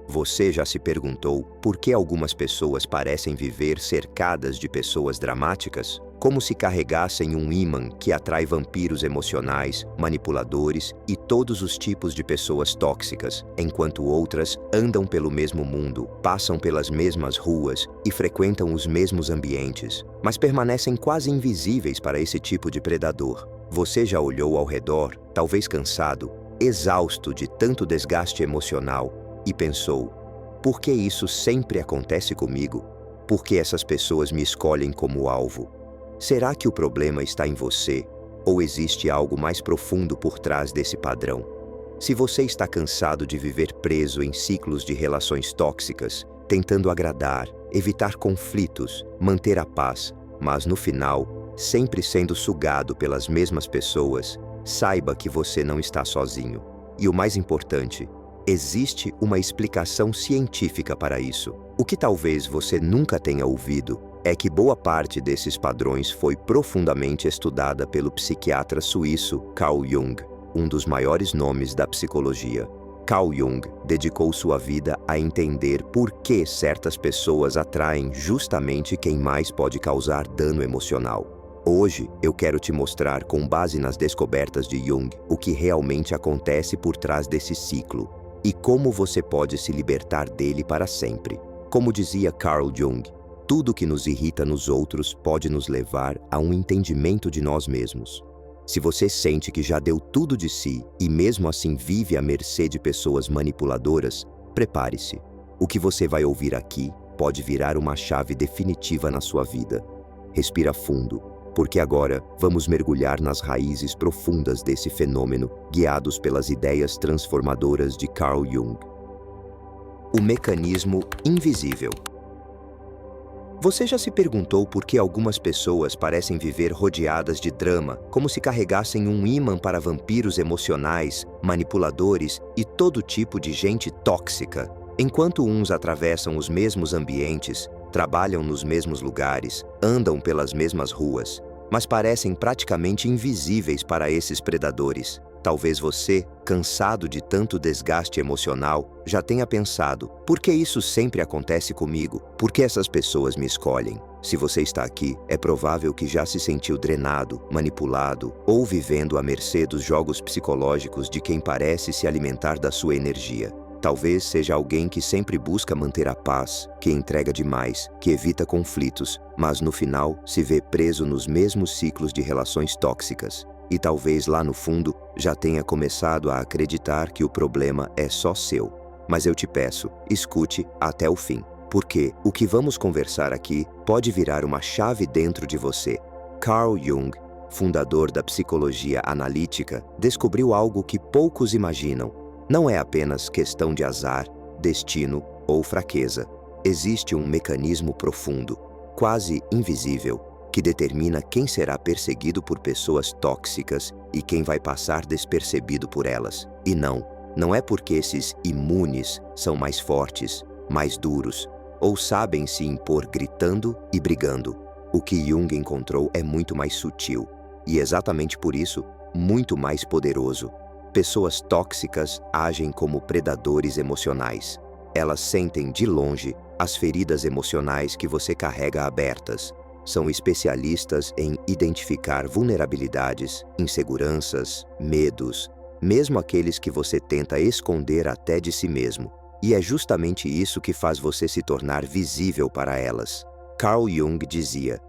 Você já se perguntou por que algumas pessoas parecem viver cercadas de pessoas dramáticas? Como se carregassem um ímã que atrai vampiros emocionais, manipuladores e todos os tipos de pessoas tóxicas, enquanto outras andam pelo mesmo mundo, passam pelas mesmas ruas e frequentam os mesmos ambientes, mas permanecem quase invisíveis para esse tipo de predador. Você já olhou ao redor, talvez cansado, exausto de tanto desgaste emocional, e pensou: por que isso sempre acontece comigo? Por que essas pessoas me escolhem como alvo? Será que o problema está em você? Ou existe algo mais profundo por trás desse padrão? Se você está cansado de viver preso em ciclos de relações tóxicas, tentando agradar, evitar conflitos, manter a paz, mas no final, sempre sendo sugado pelas mesmas pessoas, saiba que você não está sozinho. E o mais importante, existe uma explicação científica para isso. O que talvez você nunca tenha ouvido é que boa parte desses padrões foi profundamente estudada pelo psiquiatra suíço Carl Jung, um dos maiores nomes da psicologia. Carl Jung dedicou sua vida a entender por que certas pessoas atraem justamente quem mais pode causar dano emocional. Hoje, eu quero te mostrar, com base nas descobertas de Jung, o que realmente acontece por trás desse ciclo e como você pode se libertar dele para sempre. Como dizia Carl Jung, tudo que nos irrita nos outros pode nos levar a um entendimento de nós mesmos. Se você sente que já deu tudo de si e mesmo assim vive à mercê de pessoas manipuladoras, prepare-se. O que você vai ouvir aqui pode virar uma chave definitiva na sua vida. Respira fundo, porque agora vamos mergulhar nas raízes profundas desse fenômeno, guiados pelas ideias transformadoras de Carl Jung. O mecanismo invisível. Você já se perguntou por que algumas pessoas parecem viver rodeadas de drama, como se carregassem um ímã para vampiros emocionais, manipuladores e todo tipo de gente tóxica? Enquanto uns atravessam os mesmos ambientes, trabalham nos mesmos lugares, andam pelas mesmas ruas, mas parecem praticamente invisíveis para esses predadores. Talvez você, cansado de tanto desgaste emocional, já tenha pensado: por que isso sempre acontece comigo? Por que essas pessoas me escolhem? Se você está aqui, é provável que já se sentiu drenado, manipulado ou vivendo à mercê dos jogos psicológicos de quem parece se alimentar da sua energia. Talvez seja alguém que sempre busca manter a paz, que entrega demais, que evita conflitos, mas no final se vê preso nos mesmos ciclos de relações tóxicas. E talvez lá no fundo já tenha começado a acreditar que o problema é só seu. Mas eu te peço, escute até o fim, porque o que vamos conversar aqui pode virar uma chave dentro de você. Carl Jung, fundador da psicologia analítica, descobriu algo que poucos imaginam. Não é apenas questão de azar, destino ou fraqueza. Existe um mecanismo profundo, quase invisível, que determina quem será perseguido por pessoas tóxicas e quem vai passar despercebido por elas. E não é porque esses imunes são mais fortes, mais duros, ou sabem se impor gritando e brigando. O que Jung encontrou é muito mais sutil e, exatamente por isso, muito mais poderoso. Pessoas tóxicas agem como predadores emocionais. Elas sentem de longe as feridas emocionais que você carrega abertas. São especialistas em identificar vulnerabilidades, inseguranças, medos, mesmo aqueles que você tenta esconder até de si mesmo. E é justamente isso que faz você se tornar visível para elas. Carl Jung dizia: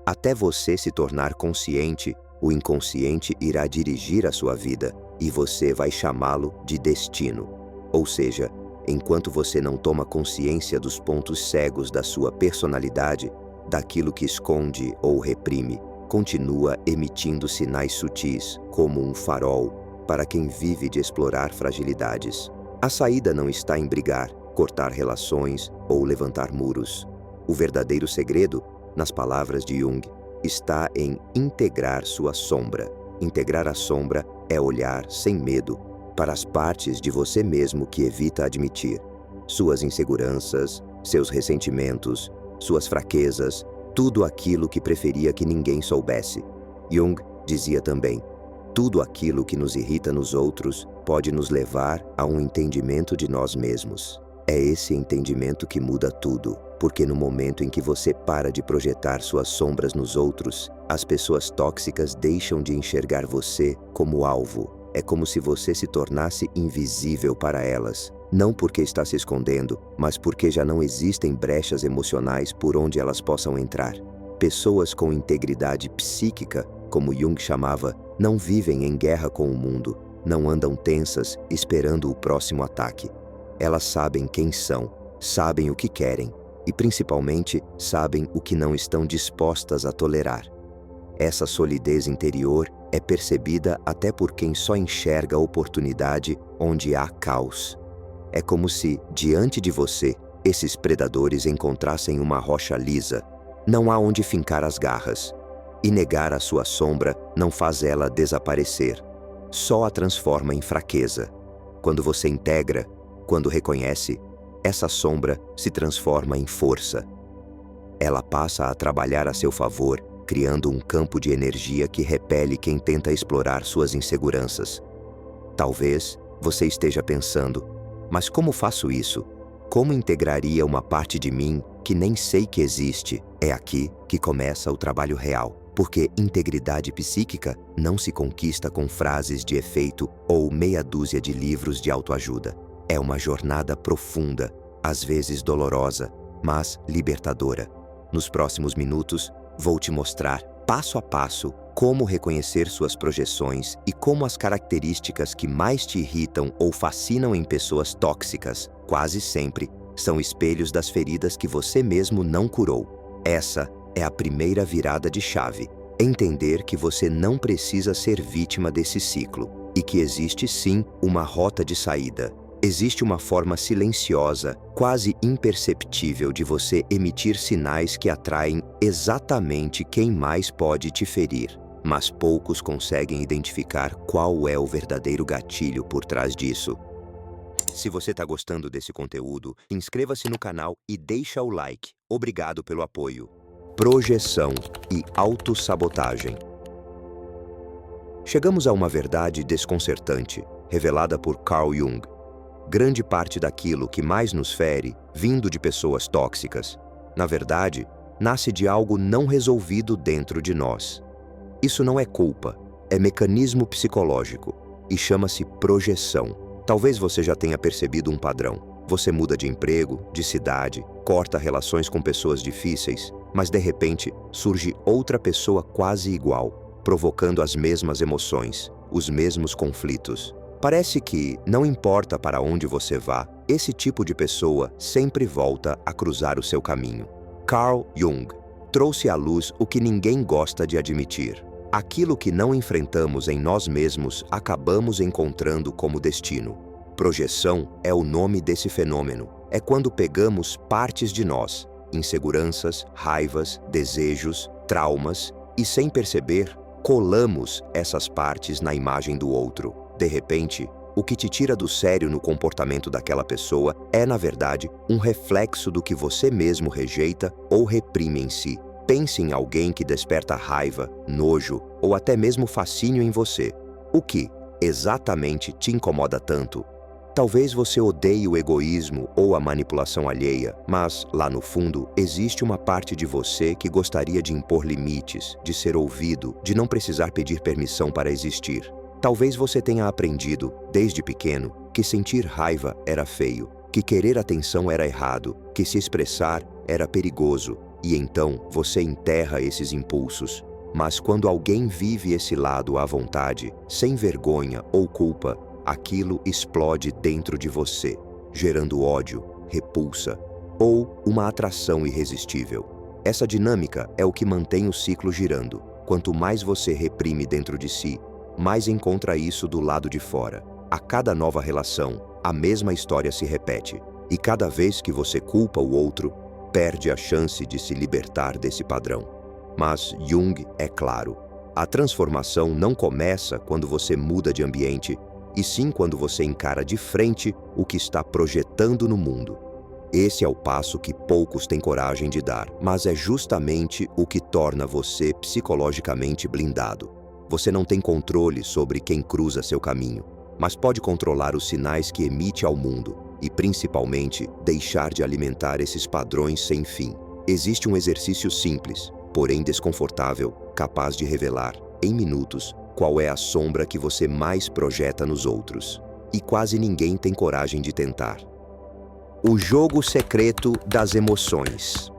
até você se tornar consciente, o inconsciente irá dirigir a sua vida e você vai chamá-lo de destino. Ou seja, enquanto você não toma consciência dos pontos cegos da sua personalidade, daquilo que esconde ou reprime, continua emitindo sinais sutis, como um farol, para quem vive de explorar fragilidades. A saída não está em brigar, cortar relações ou levantar muros. O verdadeiro segredo, nas palavras de Jung, está em integrar sua sombra. Integrar a sombra é olhar sem medo para as partes de você mesmo que evita admitir. Suas inseguranças, seus ressentimentos, suas fraquezas, tudo aquilo que preferia que ninguém soubesse. Jung dizia também: tudo aquilo que nos irrita nos outros pode nos levar a um entendimento de nós mesmos. É esse entendimento que muda tudo, porque no momento em que você para de projetar suas sombras nos outros, as pessoas tóxicas deixam de enxergar você como alvo. É como se você se tornasse invisível para elas, não porque está se escondendo, mas porque já não existem brechas emocionais por onde elas possam entrar. Pessoas com integridade psíquica, como Jung chamava, não vivem em guerra com o mundo, não andam tensas esperando o próximo ataque. Elas sabem quem são, sabem o que querem e, principalmente, sabem o que não estão dispostas a tolerar. Essa solidez interior é percebida até por quem só enxerga a oportunidade onde há caos. É como se, diante de você, esses predadores encontrassem uma rocha lisa. Não há onde fincar as garras. E negar a sua sombra não faz ela desaparecer. Só a transforma em fraqueza. Quando você integra, quando reconhece, essa sombra se transforma em força. Ela passa a trabalhar a seu favor, criando um campo de energia que repele quem tenta explorar suas inseguranças. Talvez você esteja pensando, mas como faço isso? Como integraria uma parte de mim que nem sei que existe? É aqui que começa o trabalho real. Porque integridade psíquica não se conquista com frases de efeito ou meia dúzia de livros de autoajuda. É uma jornada profunda, às vezes dolorosa, mas libertadora. Nos próximos minutos, vou te mostrar, passo a passo, como reconhecer suas projeções e como as características que mais te irritam ou fascinam em pessoas tóxicas, quase sempre, são espelhos das feridas que você mesmo não curou. Essa é a primeira virada de chave. Entender que você não precisa ser vítima desse ciclo e que existe sim uma rota de saída. Existe uma forma silenciosa, quase imperceptível de você emitir sinais que atraem exatamente quem mais pode te ferir. Mas poucos conseguem identificar qual é o verdadeiro gatilho por trás disso. Se você está gostando desse conteúdo, inscreva-se no canal e deixa o like. Obrigado pelo apoio. Projeção e autossabotagem. Chegamos a uma verdade desconcertante, revelada por Carl Jung. Grande parte daquilo que mais nos fere, vindo de pessoas tóxicas, na verdade, nasce de algo não resolvido dentro de nós. Isso não é culpa, é mecanismo psicológico e chama-se projeção. Talvez você já tenha percebido um padrão. Você muda de emprego, de cidade, corta relações com pessoas difíceis, mas de repente surge outra pessoa quase igual, provocando as mesmas emoções, os mesmos conflitos. Parece que, não importa para onde você vá, esse tipo de pessoa sempre volta a cruzar o seu caminho. Carl Jung trouxe à luz o que ninguém gosta de admitir. Aquilo que não enfrentamos em nós mesmos, acabamos encontrando como destino. Projeção é o nome desse fenômeno. É quando pegamos partes de nós, inseguranças, raivas, desejos, traumas, e sem perceber, colamos essas partes na imagem do outro. De repente, o que te tira do sério no comportamento daquela pessoa é, na verdade, um reflexo do que você mesmo rejeita ou reprime em si. Pense em alguém que desperta raiva, nojo ou até mesmo fascínio em você. O que exatamente te incomoda tanto? Talvez você odeie o egoísmo ou a manipulação alheia, mas, lá no fundo, existe uma parte de você que gostaria de impor limites, de ser ouvido, de não precisar pedir permissão para existir. Talvez você tenha aprendido, desde pequeno, que sentir raiva era feio, que querer atenção era errado, que se expressar era perigoso, e então você enterra esses impulsos. Mas quando alguém vive esse lado à vontade, sem vergonha ou culpa, aquilo explode dentro de você, gerando ódio, repulsa ou uma atração irresistível. Essa dinâmica é o que mantém o ciclo girando. Quanto mais você reprime dentro de si, mais encontra isso do lado de fora. A cada nova relação, a mesma história se repete. E cada vez que você culpa o outro, perde a chance de se libertar desse padrão. Mas Jung é claro. A transformação não começa quando você muda de ambiente, e sim quando você encara de frente o que está projetando no mundo. Esse é o passo que poucos têm coragem de dar, mas é justamente o que torna você psicologicamente blindado. Você não tem controle sobre quem cruza seu caminho, mas pode controlar os sinais que emite ao mundo. e, principalmente, deixar de alimentar esses padrões sem fim. Existe um exercício simples, porém desconfortável, capaz de revelar, em minutos, qual é a sombra que você mais projeta nos outros. E quase ninguém tem coragem de tentar. O jogo secreto das emoções.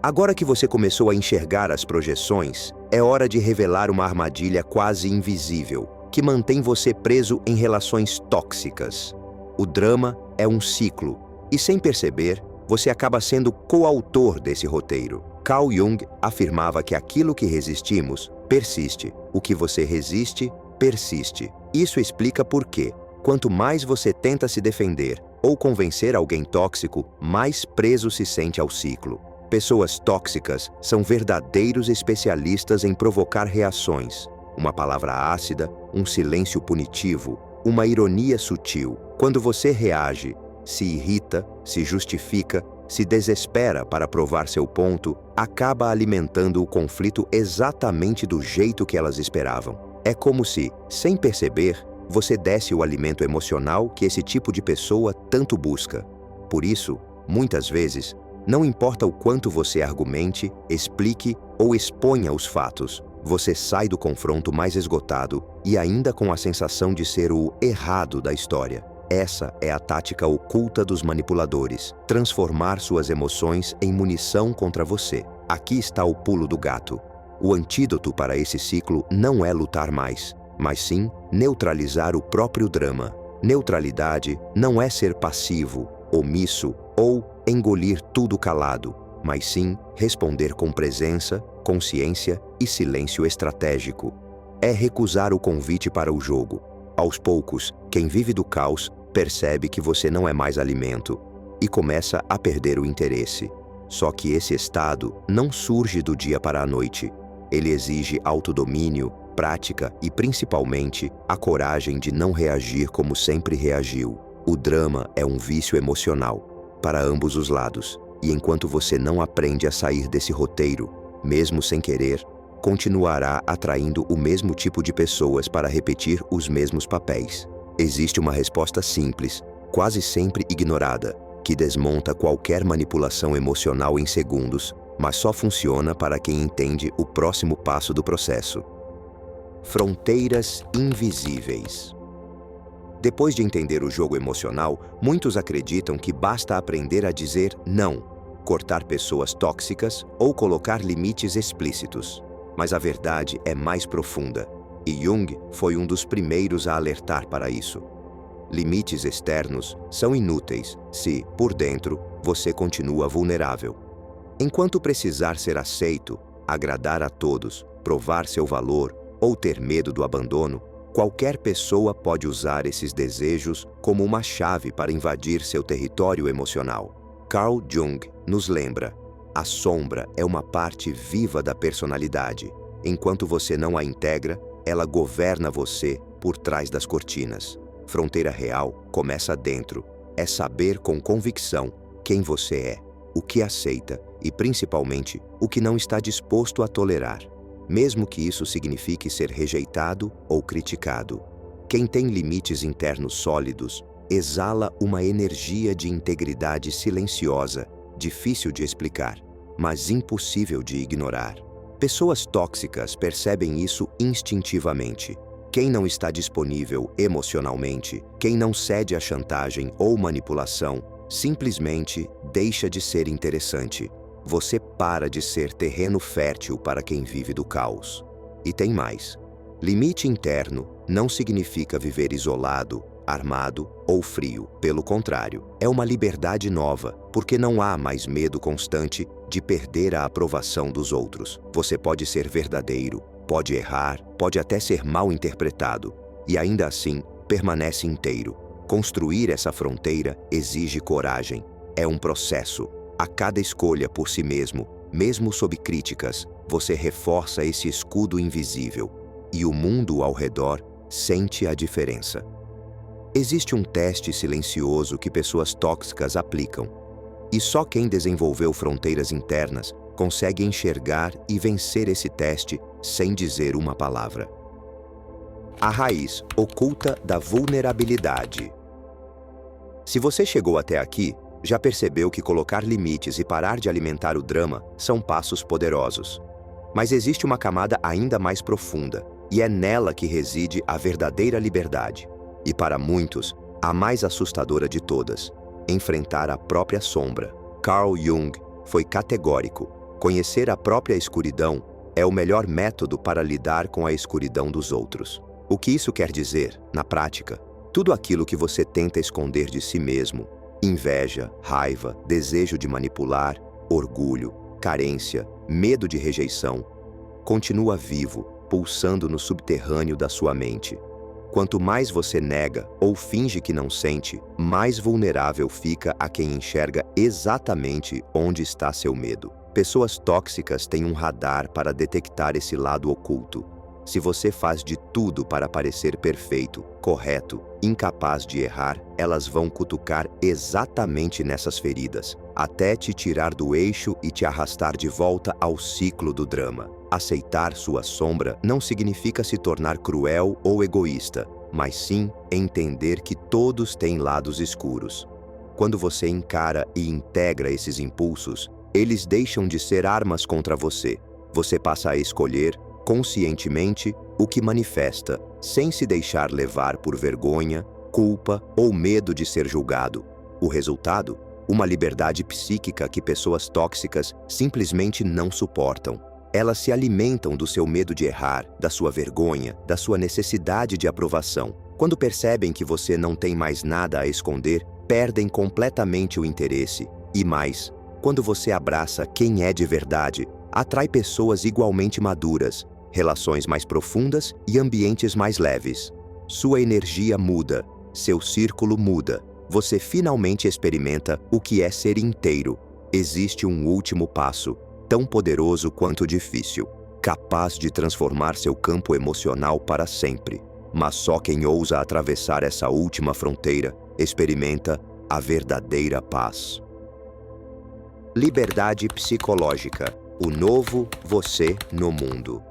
Agora que você começou a enxergar as projeções, é hora de revelar uma armadilha quase invisível, que mantém você preso em relações tóxicas. O drama é um ciclo, e sem perceber, você acaba sendo coautor desse roteiro. Carl Jung afirmava que aquilo que resistimos persiste, o que você resiste, persiste. Isso explica por quê. Quanto mais você tenta se defender ou convencer alguém tóxico, mais preso se sente ao ciclo. Pessoas tóxicas são verdadeiros especialistas em provocar reações. Uma palavra ácida, um silêncio punitivo, uma ironia sutil. Quando você reage, se irrita, se justifica, se desespera para provar seu ponto, acaba alimentando o conflito exatamente do jeito que elas esperavam. É como se, sem perceber, você desse o alimento emocional que esse tipo de pessoa tanto busca. Por isso, muitas vezes, não importa o quanto você argumente, explique ou exponha os fatos, você sai do confronto mais esgotado e ainda com a sensação de ser o errado da história. Essa é a tática oculta dos manipuladores, transformar suas emoções em munição contra você. Aqui está o pulo do gato. O antídoto para esse ciclo não é lutar mais, mas sim neutralizar o próprio drama. Neutralidade não é ser passivo, omisso ou engolir tudo calado, mas sim responder com presença, consciência e silêncio estratégico. É recusar o convite para o jogo. Aos poucos, quem vive do caos percebe que você não é mais alimento e começa a perder o interesse. Só que esse estado não surge do dia para a noite. Ele exige autodomínio, prática e, principalmente, a coragem de não reagir como sempre reagiu. O drama é um vício emocional, para ambos os lados, e enquanto você não aprende a sair desse roteiro, mesmo sem querer, continuará atraindo o mesmo tipo de pessoas para repetir os mesmos papéis. Existe uma resposta simples, quase sempre ignorada, que desmonta qualquer manipulação emocional em segundos, mas só funciona para quem entende o próximo passo do processo. Fronteiras invisíveis. Depois de entender o jogo emocional, muitos acreditam que basta aprender a dizer não, cortar pessoas tóxicas ou colocar limites explícitos. Mas a verdade é mais profunda, e Jung foi um dos primeiros a alertar para isso. Limites externos são inúteis se, por dentro, você continua vulnerável. Enquanto precisar ser aceito, agradar a todos, provar seu valor ou ter medo do abandono, qualquer pessoa pode usar esses desejos como uma chave para invadir seu território emocional. Carl Jung nos lembra: a sombra é uma parte viva da personalidade. Enquanto você não a integra, ela governa você por trás das cortinas. Fronteira real começa dentro. É saber com convicção quem você é, o que aceita e, principalmente, o que não está disposto a tolerar, mesmo que isso signifique ser rejeitado ou criticado. Quem tem limites internos sólidos exala uma energia de integridade silenciosa, difícil de explicar, mas impossível de ignorar. Pessoas tóxicas percebem isso instintivamente. Quem não está disponível emocionalmente, quem não cede à chantagem ou manipulação, simplesmente deixa de ser interessante. Você para de ser terreno fértil para quem vive do caos. E tem mais. Limite interno não significa viver isolado, armado ou frio. Pelo contrário, é uma liberdade nova, porque não há mais medo constante de perder a aprovação dos outros. Você pode ser verdadeiro, pode errar, pode até ser mal interpretado, e ainda assim permanece inteiro. Construir essa fronteira exige coragem. É um processo. A cada escolha por si mesmo, mesmo sob críticas, você reforça esse escudo invisível, e o mundo ao redor sente a diferença. Existe um teste silencioso que pessoas tóxicas aplicam, e só quem desenvolveu fronteiras internas consegue enxergar e vencer esse teste sem dizer uma palavra. A raiz oculta da vulnerabilidade. Se você chegou até aqui, já percebeu que colocar limites e parar de alimentar o drama são passos poderosos. Mas existe uma camada ainda mais profunda, e é nela que reside a verdadeira liberdade. E para muitos, a mais assustadora de todas: enfrentar a própria sombra. Carl Jung foi categórico: conhecer a própria escuridão é o melhor método para lidar com a escuridão dos outros. O que isso quer dizer, na prática? Tudo aquilo que você tenta esconder de si mesmo, inveja, raiva, desejo de manipular, orgulho, carência, medo de rejeição, continua vivo, pulsando no subterrâneo da sua mente. Quanto mais você nega ou finge que não sente, mais vulnerável fica a quem enxerga exatamente onde está seu medo. Pessoas tóxicas têm um radar para detectar esse lado oculto. Se você faz de tudo para parecer perfeito, correto, incapaz de errar, elas vão cutucar exatamente nessas feridas, até te tirar do eixo e te arrastar de volta ao ciclo do drama. Aceitar sua sombra não significa se tornar cruel ou egoísta, mas sim entender que todos têm lados escuros. Quando você encara e integra esses impulsos, eles deixam de ser armas contra você. Você passa a escolher, conscientemente, o que manifesta, sem se deixar levar por vergonha, culpa ou medo de ser julgado. O resultado? Uma liberdade psíquica que pessoas tóxicas simplesmente não suportam. Elas se alimentam do seu medo de errar, da sua vergonha, da sua necessidade de aprovação. Quando percebem que você não tem mais nada a esconder, perdem completamente o interesse. E mais, quando você abraça quem é de verdade, atrai pessoas igualmente maduras, relações mais profundas e ambientes mais leves. Sua energia muda, seu círculo muda. Você finalmente experimenta o que é ser inteiro. Existe um último passo, tão poderoso quanto difícil, capaz de transformar seu campo emocional para sempre. Mas só quem ousa atravessar essa última fronteira experimenta a verdadeira paz. Liberdade psicológica. O novo você no mundo.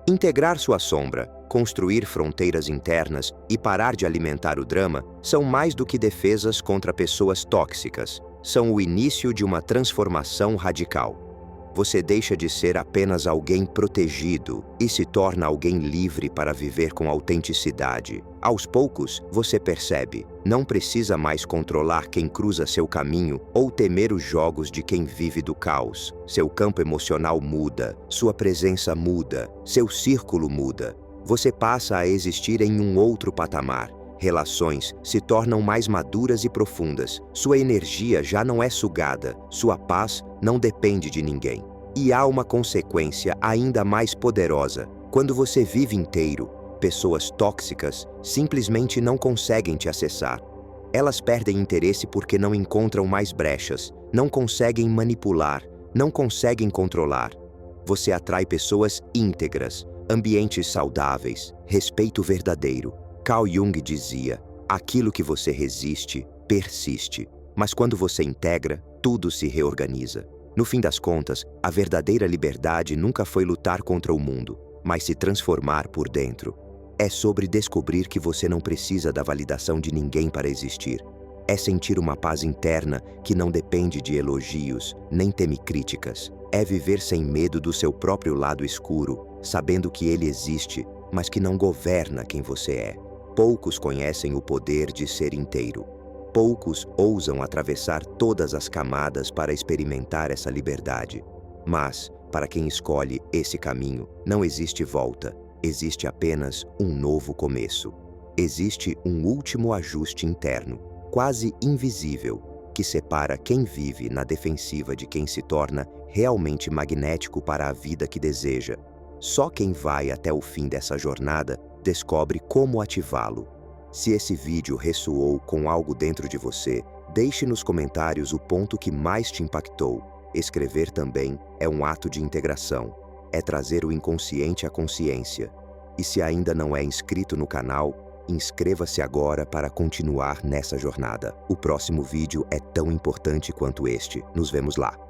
Integrar sua sombra, construir fronteiras internas e parar de alimentar o drama são mais do que defesas contra pessoas tóxicas. São o início de uma transformação radical. Você deixa de ser apenas alguém protegido e se torna alguém livre para viver com autenticidade. Aos poucos, você percebe, não precisa mais controlar quem cruza seu caminho ou temer os jogos de quem vive do caos. Seu campo emocional muda, sua presença muda, seu círculo muda. Você passa a existir em um outro patamar. Relações se tornam mais maduras e profundas. Sua energia já não é sugada, sua paz não depende de ninguém. E há uma consequência ainda mais poderosa. Quando você vive inteiro, pessoas tóxicas simplesmente não conseguem te acessar. Elas perdem interesse porque não encontram mais brechas, não conseguem manipular, não conseguem controlar. Você atrai pessoas íntegras, ambientes saudáveis, respeito verdadeiro. Carl Jung dizia: aquilo que você resiste, persiste. Mas quando você integra, tudo se reorganiza. No fim das contas, a verdadeira liberdade nunca foi lutar contra o mundo, mas se transformar por dentro. É sobre descobrir que você não precisa da validação de ninguém para existir. É sentir uma paz interna que não depende de elogios, nem teme críticas. É viver sem medo do seu próprio lado escuro, sabendo que ele existe, mas que não governa quem você é. Poucos conhecem o poder de ser inteiro. Poucos ousam atravessar todas as camadas para experimentar essa liberdade. Mas, para quem escolhe esse caminho, não existe volta. Existe apenas um novo começo. Existe um último ajuste interno, quase invisível, que separa quem vive na defensiva de quem se torna realmente magnético para a vida que deseja. Só quem vai até o fim dessa jornada descobre como ativá-lo. Se esse vídeo ressoou com algo dentro de você, deixe nos comentários o ponto que mais te impactou. Escrever também é um ato de integração. É trazer o inconsciente à consciência. E se ainda não é inscrito no canal, inscreva-se agora para continuar nessa jornada. O próximo vídeo é tão importante quanto este. Nos vemos lá.